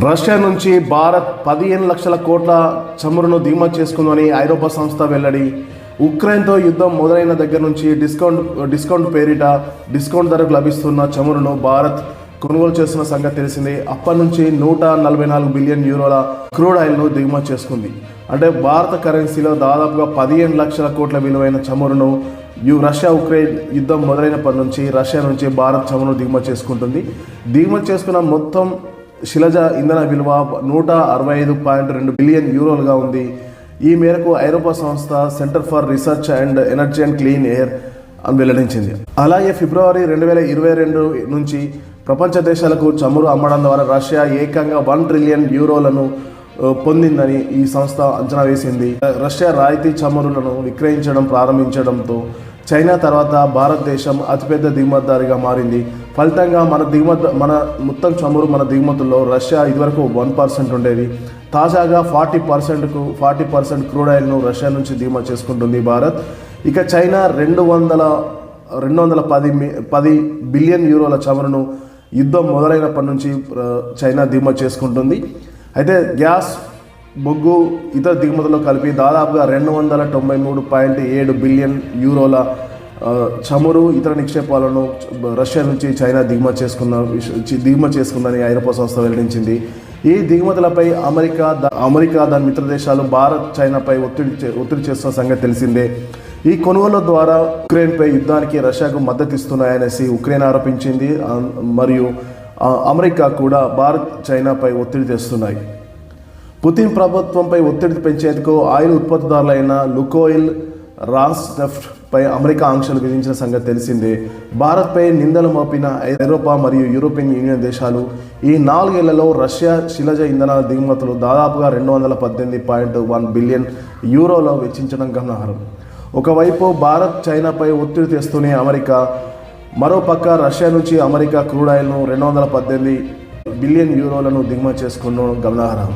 Russia నుంచి భారత్ 15 లక్షల కోట్ల చమురును దిగుమతి చేసుకుందని ఐరోపా సంస్థ వెల్లడి. ఉక్రెయిన్తో యుద్ధం మొదలైన దగ్గర నుంచి డిస్కౌంట్ పేరిట డిస్కౌంట్ ధరకు లభిస్తున్న చమురును భారత్ కొనుగోలు చేస్తున్న సంగతి తెలిసిందే. అప్పటి నుంచి 144 బిలియన్ యూరోల క్రూడ్ ఆయిల్ను దిగుమతి చేసుకుంది. అంటే భారత కరెన్సీలో దాదాపుగా 15 లక్షల కోట్ల విలువైన చమురును రష్యా ఉక్రెయిన్ యుద్ధం మొదలైనప్పటి నుంచి రష్యా నుంచి భారత్ చమురును దిగుమతి చేసుకుంటుంది. దిగుమతి చేసుకున్న మొత్తం శిలజ ఇంధన విలువ 165.2 బిలియన్ యూరోలుగా ఉంది. ఈ మేరకు ఐరోపా సంస్థ centre for research and energy and clean air అని వెల్లడించింది. అలాగే ఫిబ్రవరి 2022 నుంచి ప్రపంచ దేశాలకు చమురు అమ్మడం ద్వారా రష్యా ఏకంగా 1 ట్రిలియన్ యూరోలను పొందిందని ఈ సంస్థ అంచనా వేసింది. రష్యా రాయితీ చమురులను విక్రయించడం ప్రారంభించడంతో చైనా తర్వాత భారతదేశం అతిపెద్ద దిగుమతిదారిగా మారింది. ఫలితంగా మన మొత్తం చమురు మన దిగుమతుల్లో రష్యా ఇదివరకు 1% ఉండేది. తాజాగా 40% క్రూడ్ ఆయిల్ను రష్యా నుంచి దిగుమతి చేసుకుంటుంది భారత్. ఇక చైనా 210 బిలియన్ యూరోల చమురును యుద్ధం మొదలైనప్పటి నుంచి చైనా దిగుమతి చేసుకుంటుంది. అయితే గ్యాస్, బొగ్గు, ఇతర దిగుమతుల్లో కలిపి దాదాపుగా 293.7 బిలియన్ యూరోల చమురు, ఇతర నిక్షేపాలను రష్యా నుంచి చైనా దిగుమతి చేసుకుందని ఐరోపా సంస్థ వెల్లడించింది. ఈ దిగుమతులపై అమెరికా దాని మిత్ర దేశాలు భారత్, చైనాపై ఒత్తిడి చేస్తున్న సంగతి తెలిసిందే. ఈ కొనుగోలు ద్వారా ఉక్రెయిన్పై యుద్ధానికి రష్యాకు మద్దతు ఇస్తున్నాయనేసి ఉక్రెయిన్ ఆరోపించింది. మరియు అమెరికా కూడా భారత్, చైనాపై ఒత్తిడి తెస్తున్నాయి. పుతిన్ ప్రభుత్వంపై ఒత్తిడి పెంచేందుకు ఆయిల్ ఉత్పత్తిదారులైన లుకోయిల్, రాస్నెఫ్ట్ పై అమెరికా ఆంక్షలు విధించిన సంగతి తెలిసిందే. భారత్పై నిందలు మోపిన ఐరోపా మరియు యూరోపియన్ యూనియన్ దేశాలు ఈ 4 ఏళ్లలో రష్యా శిలజ ఇంధనాల దిగుమతులు దాదాపుగా 218.1 బిలియన్ యూరోలో వెచ్చించడం గమనార్హం. ఒకవైపు భారత్, చైనాపై ఒత్తిడి తెస్తూనే అమెరికా, మరోపక్క రష్యా నుంచి అమెరికా క్రూడ్ ఆయిల్ను 218 బిలియన్ యూరోలను దిగుమతి చేసుకోవడం గమనార్హం.